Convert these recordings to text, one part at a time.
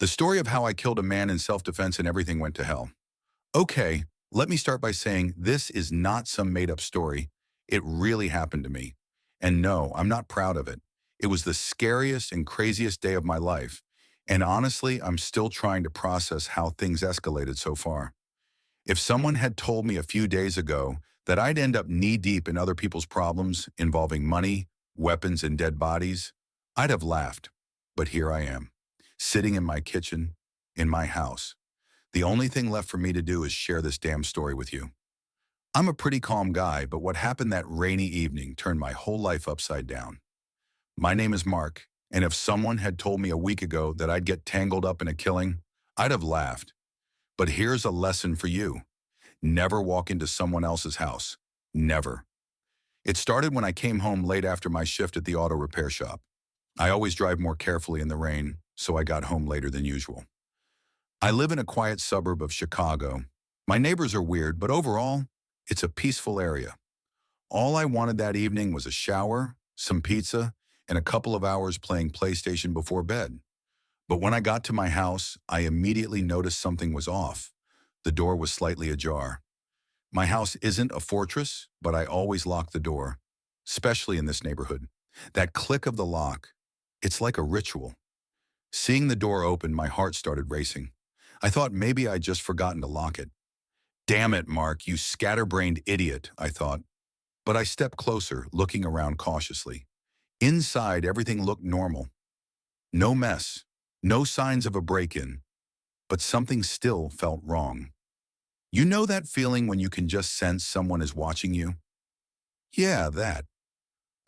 The story of how I killed a man in self-defense and everything went to hell. Okay, let me start by saying this is not some made-up story. It really happened to me. And no, I'm not proud of it. It was the scariest and craziest day of my life. And honestly, I'm still trying to process how things escalated so far. If someone had told me a few days ago that I'd end up knee-deep in other people's problems involving money, weapons, and dead bodies, I'd have laughed. But here I am, sitting in my kitchen, in my house. The only thing left for me to do is share this damn story with you. I'm a pretty calm guy, but what happened that rainy evening turned my whole life upside down. My name is Mark, and if someone had told me a week ago that I'd get tangled up in a killing, I'd have laughed. But here's a lesson for you. Never walk into someone else's house. Never. It started when I came home late after my shift at the auto repair shop. I always drive more carefully in the rain, so I got home later than usual. I live in a quiet suburb of Chicago. My neighbors are weird, but overall, it's a peaceful area. All I wanted that evening was a shower, some pizza, and a couple of hours playing PlayStation before bed. But when I got to my house, I immediately noticed something was off. The door was slightly ajar. My house isn't a fortress, but I always lock the door, especially in this neighborhood. That click of the lock, it's like a ritual. Seeing the door open, my heart started racing. I thought maybe I'd just forgotten to lock it. Damn it, Mark, you scatterbrained idiot, I thought. But I stepped closer, looking around cautiously. Inside, everything looked normal. No mess, no signs of a break-in, but something still felt wrong. You know that feeling when you can just sense someone is watching you? Yeah, that.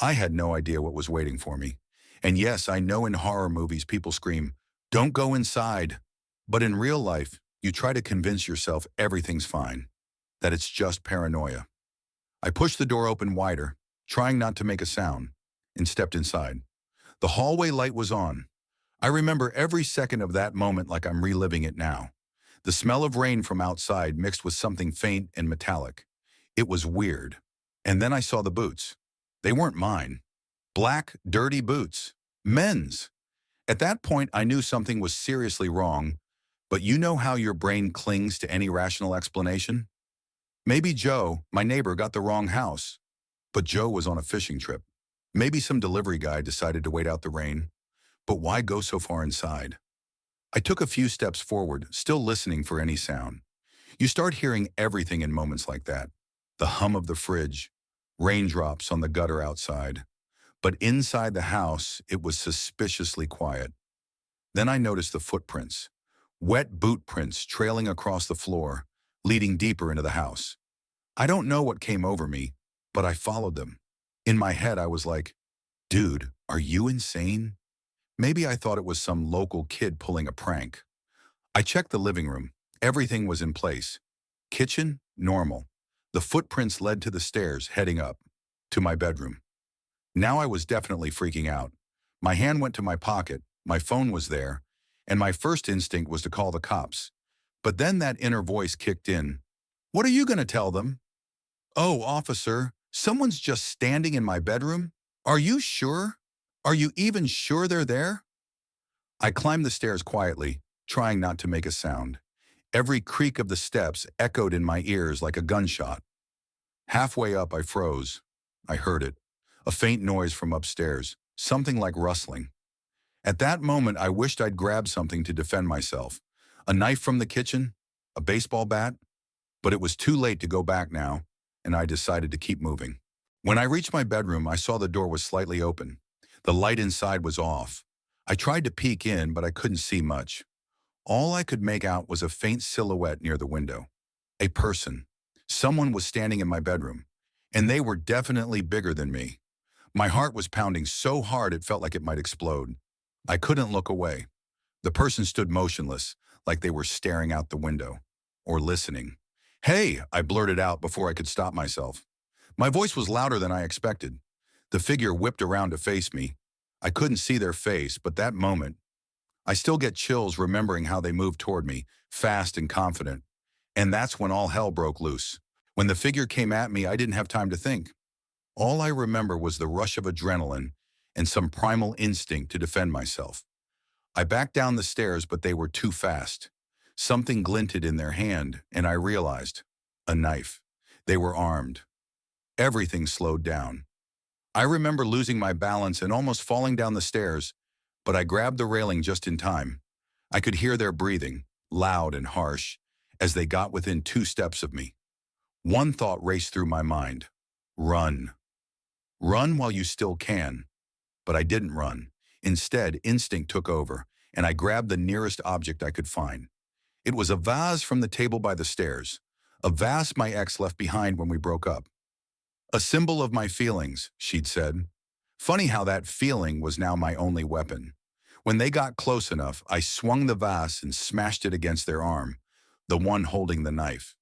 I had no idea what was waiting for me. And yes, I know in horror movies people scream, "Don't go inside." But in real life, you try to convince yourself everything's fine, that it's just paranoia. I pushed the door open wider, trying not to make a sound, and stepped inside. The hallway light was on. I remember every second of that moment like I'm reliving it now. The smell of rain from outside mixed with something faint and metallic. It was weird. And then I saw the boots. They weren't mine. Black, dirty boots. Men's. At that point, I knew something was seriously wrong, but you know how your brain clings to any rational explanation? Maybe Joe, my neighbor, got the wrong house. But Joe was on a fishing trip. Maybe some delivery guy decided to wait out the rain. But why go so far inside? I took a few steps forward, still listening for any sound. You start hearing everything in moments like that. The hum of the fridge, raindrops on the gutter outside. But inside the house, it was suspiciously quiet. Then I noticed the footprints. Wet boot prints trailing across the floor, leading deeper into the house. I don't know what came over me, but I followed them. In my head, I was like, dude, are you insane? Maybe I thought it was some local kid pulling a prank. I checked the living room. Everything was in place. Kitchen, normal. The footprints led to the stairs, heading up, to my bedroom. Now I was definitely freaking out. My hand went to my pocket, my phone was there, and my first instinct was to call the cops. But then that inner voice kicked in. What are you going to tell them? Oh, officer, someone's just standing in my bedroom? Are you sure? Are you even sure they're there? I climbed the stairs quietly, trying not to make a sound. Every creak of the steps echoed in my ears like a gunshot. Halfway up, I froze. I heard it. A faint noise from upstairs, something like rustling. At that moment, I wished I'd grabbed something to defend myself. A knife from the kitchen, a baseball bat. But it was too late to go back now, and I decided to keep moving. When I reached my bedroom, I saw the door was slightly open. The light inside was off. I tried to peek in, but I couldn't see much. All I could make out was a faint silhouette near the window. A person. Someone was standing in my bedroom, and they were definitely bigger than me. My heart was pounding so hard it felt like it might explode. I couldn't look away. The person stood motionless, like they were staring out the window, or listening. Hey, I blurted out before I could stop myself. My voice was louder than I expected. The figure whipped around to face me. I couldn't see their face, but that moment, I still get chills remembering how they moved toward me, fast and confident. And that's when all hell broke loose. When the figure came at me, I didn't have time to think. All I remember was the rush of adrenaline and some primal instinct to defend myself. I backed down the stairs, but they were too fast. Something glinted in their hand, and I realized a knife. They were armed. Everything slowed down. I remember losing my balance and almost falling down the stairs, but I grabbed the railing just in time. I could hear their breathing, loud and harsh, as they got within 2 steps of me. One thought raced through my mind. Run. Run while you still can. But I didn't run. Instead, instinct took over, and I grabbed the nearest object I could find. It was a vase from the table by the stairs, a vase my ex left behind when we broke up. A symbol of my feelings, she'd said. Funny how that feeling was now my only weapon. When they got close enough, I swung the vase and smashed it against their arm, the one holding the knife.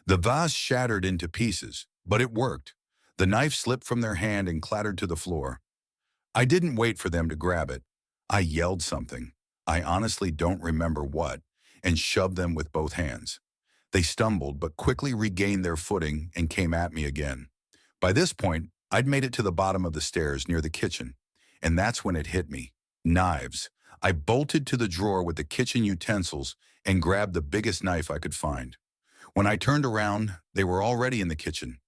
The vase shattered into pieces, but it worked. The knife slipped from their hand and clattered to the floor. I didn't wait for them to grab it. I yelled something, I honestly don't remember what, and shoved them with both hands. They stumbled but quickly regained their footing and came at me again. By this point, I'd made it to the bottom of the stairs near the kitchen, and that's when it hit me. Knives. I bolted to the drawer with the kitchen utensils and grabbed the biggest knife I could find. When I turned around, they were already in the kitchen.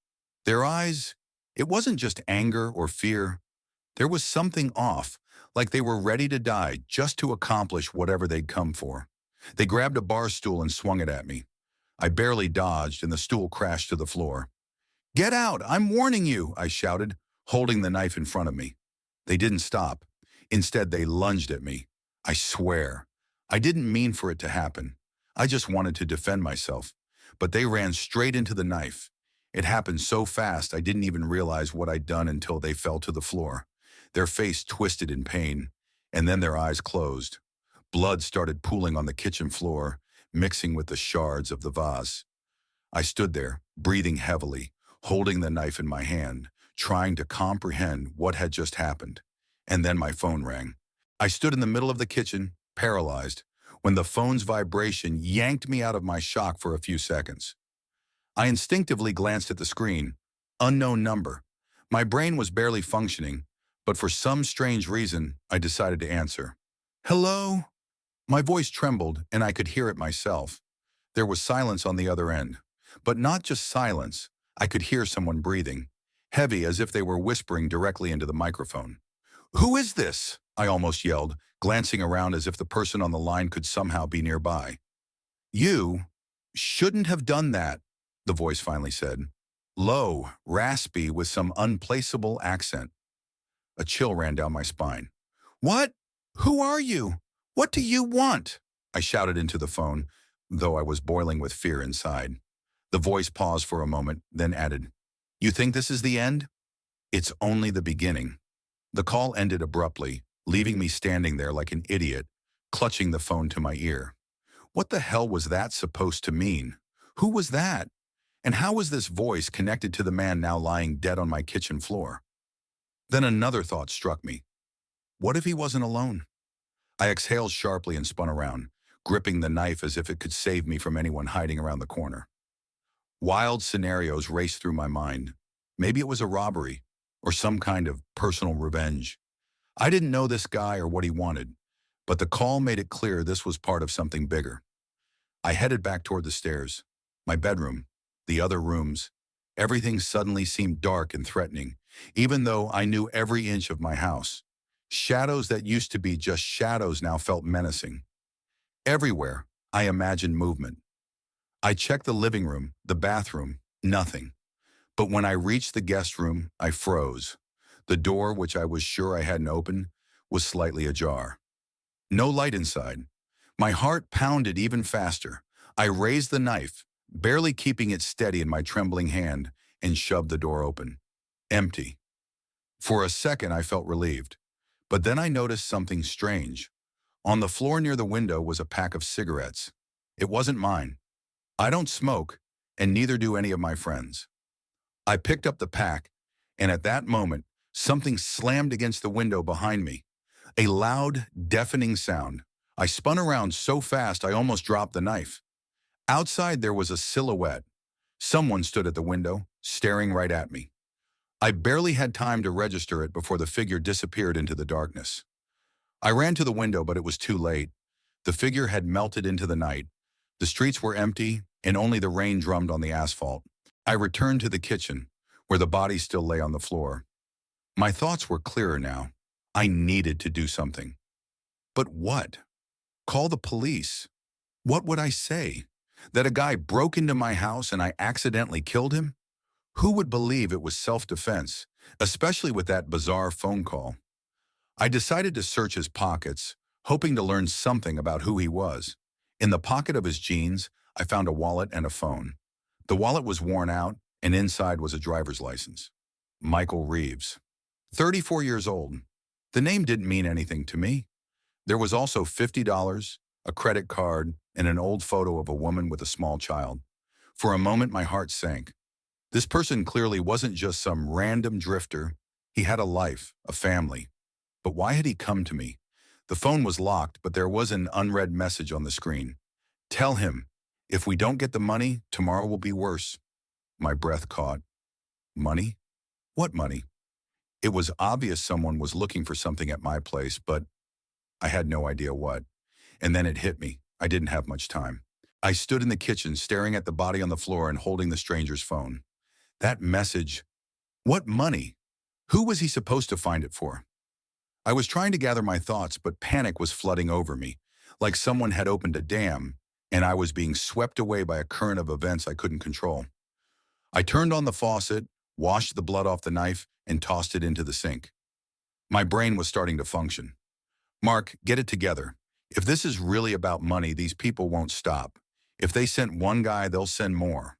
Their eyes, it wasn't just anger or fear. There was something off, like they were ready to die just to accomplish whatever they'd come for. They grabbed a bar stool and swung it at me. I barely dodged and the stool crashed to the floor. "Get out! I'm warning you!" I shouted, holding the knife in front of me. They didn't stop. Instead, they lunged at me. I swear, I didn't mean for it to happen. I just wanted to defend myself. But they ran straight into the knife. It happened so fast I didn't even realize what I'd done until they fell to the floor. Their face twisted in pain, and then their eyes closed. Blood started pooling on the kitchen floor, mixing with the shards of the vase. I stood there, breathing heavily, holding the knife in my hand, trying to comprehend what had just happened. And then my phone rang. I stood in the middle of the kitchen, paralyzed, when the phone's vibration yanked me out of my shock for a few seconds. I instinctively glanced at the screen. Unknown number. My brain was barely functioning, but for some strange reason, I decided to answer. "Hello?" My voice trembled, and I could hear it myself. There was silence on the other end. But not just silence. I could hear someone breathing, heavy as if they were whispering directly into the microphone. "Who is this?" I almost yelled, glancing around as if the person on the line could somehow be nearby. "You shouldn't have done that," the voice finally said. Low, raspy, with some unplaceable accent. A chill ran down my spine. "What? Who are you? What do you want?" I shouted into the phone, though I was boiling with fear inside. The voice paused for a moment, then added, "You think this is the end? It's only the beginning." The call ended abruptly, leaving me standing there like an idiot, clutching the phone to my ear. What the hell was that supposed to mean? Who was that? And how was this voice connected to the man now lying dead on my kitchen floor? Then another thought struck me. What if he wasn't alone? I exhaled sharply and spun around, gripping the knife as if it could save me from anyone hiding around the corner. Wild scenarios raced through my mind. Maybe it was a robbery, or some kind of personal revenge. I didn't know this guy or what he wanted, but the call made it clear this was part of something bigger. I headed back toward the stairs. My bedroom, the other rooms. Everything suddenly seemed dark and threatening, even though I knew every inch of my house. Shadows that used to be just shadows now felt menacing. Everywhere, I imagined movement. I checked the living room, the bathroom, nothing. But when I reached the guest room, I froze. The door, which I was sure I hadn't opened, was slightly ajar. No light inside. My heart pounded even faster. I raised the knife, barely keeping it steady in my trembling hand, and shoved the door open. Empty. For a second, I felt relieved. But then I noticed something strange. On the floor near the window was a pack of cigarettes. It wasn't mine. I don't smoke, and neither do any of my friends. I picked up the pack, and at that moment, something slammed against the window behind me. A loud, deafening sound. I spun around so fast I almost dropped the knife. Outside there was a silhouette. Someone stood at the window, staring right at me. I barely had time to register it before the figure disappeared into the darkness. I ran to the window, but it was too late. The figure had melted into the night. The streets were empty, and only the rain drummed on the asphalt. I returned to the kitchen, where the body still lay on the floor. My thoughts were clearer now. I needed to do something. But what? Call the police. What would I say? That a guy broke into my house and I accidentally killed him? Who would believe it was self-defense, especially with that bizarre phone call? I decided to search his pockets, hoping to learn something about who he was. In the pocket of his jeans, I found a wallet and a phone. The wallet was worn out, and inside was a driver's license. Michael Reeves. 34 years old. The name didn't mean anything to me. There was also $50, a credit card, and an old photo of a woman with a small child. For a moment, my heart sank. This person clearly wasn't just some random drifter. He had a life, a family. But why had he come to me? The phone was locked, but there was an unread message on the screen. Tell him, if we don't get the money, tomorrow will be worse. My breath caught. Money? What money? It was obvious someone was looking for something at my place, but I had no idea what. And then it hit me. I didn't have much time. I stood in the kitchen staring at the body on the floor and holding the stranger's phone. That message. What money? Who was he supposed to find it for? I was trying to gather my thoughts, but panic was flooding over me, like someone had opened a dam, and I was being swept away by a current of events I couldn't control. I turned on the faucet, washed the blood off the knife, and tossed it into the sink. My brain was starting to function. Mark, get it together. If this is really about money, these people won't stop. If they sent one guy, they'll send more.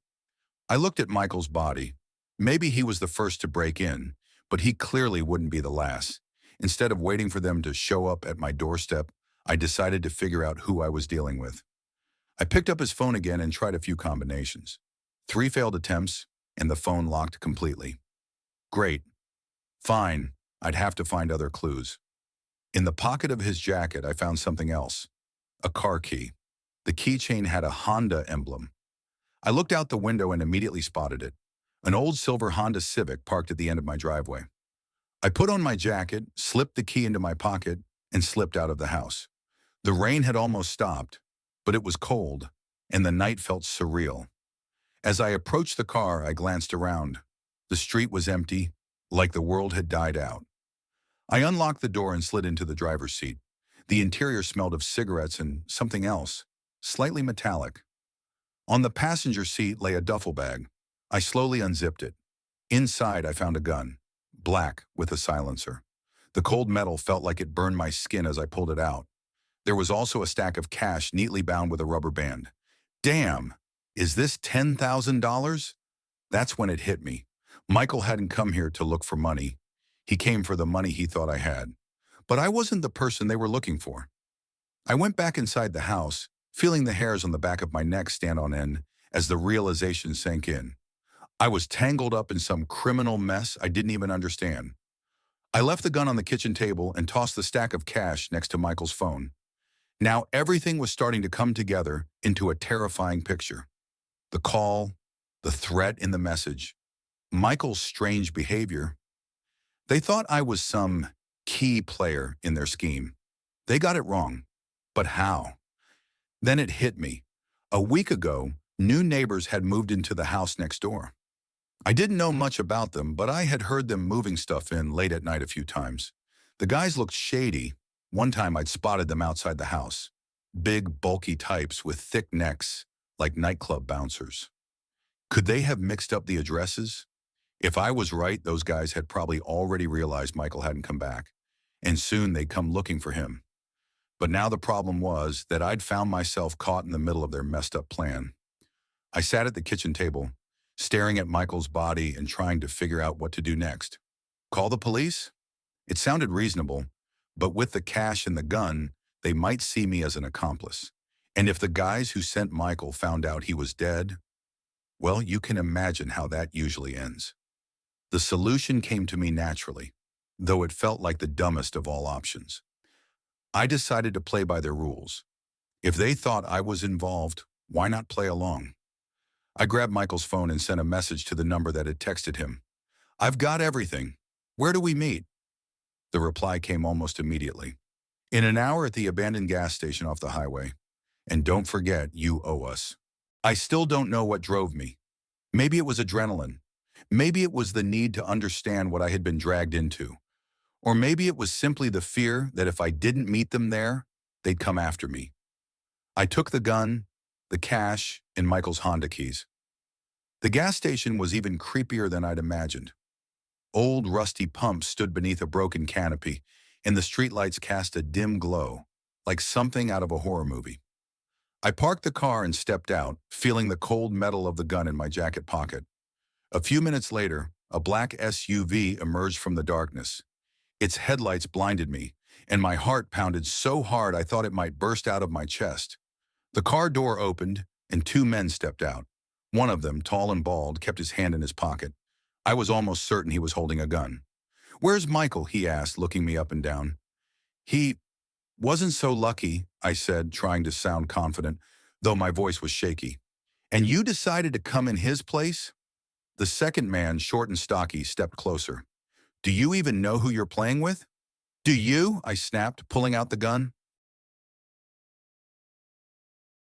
I looked at Michael's body. Maybe he was the first to break in, but he clearly wouldn't be the last. Instead of waiting for them to show up at my doorstep, I decided to figure out who I was dealing with. I picked up his phone again and tried a few combinations. 3 failed attempts, and the phone locked completely. Great. Fine, I'd have to find other clues. In the pocket of his jacket, I found something else. A car key. The keychain had a Honda emblem. I looked out the window and immediately spotted it. An old silver Honda Civic parked at the end of my driveway. I put on my jacket, slipped the key into my pocket, and slipped out of the house. The rain had almost stopped, but it was cold, and the night felt surreal. As I approached the car, I glanced around. The street was empty, like the world had died out. I unlocked the door and slid into the driver's seat. The interior smelled of cigarettes and something else, slightly metallic. On the passenger seat lay a duffel bag. I slowly unzipped it. Inside, I found a gun, black with a silencer. The cold metal felt like it burned my skin as I pulled it out. There was also a stack of cash neatly bound with a rubber band. Damn, is this $10,000? That's when it hit me. Michael hadn't come here to look for money. He came for the money he thought I had. But I wasn't the person they were looking for. I went back inside the house, feeling the hairs on the back of my neck stand on end as the realization sank in. I was tangled up in some criminal mess I didn't even understand. I left the gun on the kitchen table and tossed the stack of cash next to Michael's phone. Now everything was starting to come together into a terrifying picture. The call, the threat in the message, Michael's strange behavior. They thought I was some key player in their scheme. They got it wrong. But how? Then it hit me. A week ago, new neighbors had moved into the house next door. I didn't know much about them, but I had heard them moving stuff in late at night a few times. The guys looked shady. One time I'd spotted them outside the house. Big, bulky types with thick necks, like nightclub bouncers. Could they have mixed up the addresses? If I was right, those guys had probably already realized Michael hadn't come back, and soon they'd come looking for him. But now the problem was that I'd found myself caught in the middle of their messed up plan. I sat at the kitchen table, staring at Michael's body and trying to figure out what to do next. Call the police? It sounded reasonable, but with the cash and the gun, they might see me as an accomplice. And if the guys who sent Michael found out he was dead, well, you can imagine how that usually ends. The solution came to me naturally, though it felt like the dumbest of all options. I decided to play by their rules. If they thought I was involved, why not play along? I grabbed Michael's phone and sent a message to the number that had texted him. I've got everything. Where do we meet? The reply came almost immediately. In an hour at the abandoned gas station off the highway. And don't forget, you owe us. I still don't know what drove me. Maybe it was adrenaline. Maybe it was the need to understand what I had been dragged into. Or maybe it was simply the fear that if I didn't meet them there, they'd come after me. I took the gun, the cash, and Michael's Honda keys. The gas station was even creepier than I'd imagined. Old, rusty pumps stood beneath a broken canopy, and the streetlights cast a dim glow, like something out of a horror movie. I parked the car and stepped out, feeling the cold metal of the gun in my jacket pocket. A few minutes later, a black SUV emerged from the darkness. Its headlights blinded me, and my heart pounded so hard I thought it might burst out of my chest. The car door opened, and two men stepped out. One of them, tall and bald, kept his hand in his pocket. I was almost certain he was holding a gun. "Where's Michael?" he asked, looking me up and down. "He wasn't so lucky," I said, trying to sound confident, though my voice was shaky. "And you decided to come in his place?" The second man, short and stocky, stepped closer. "Do you even know who you're playing with?" "Do you?" I snapped, pulling out the gun.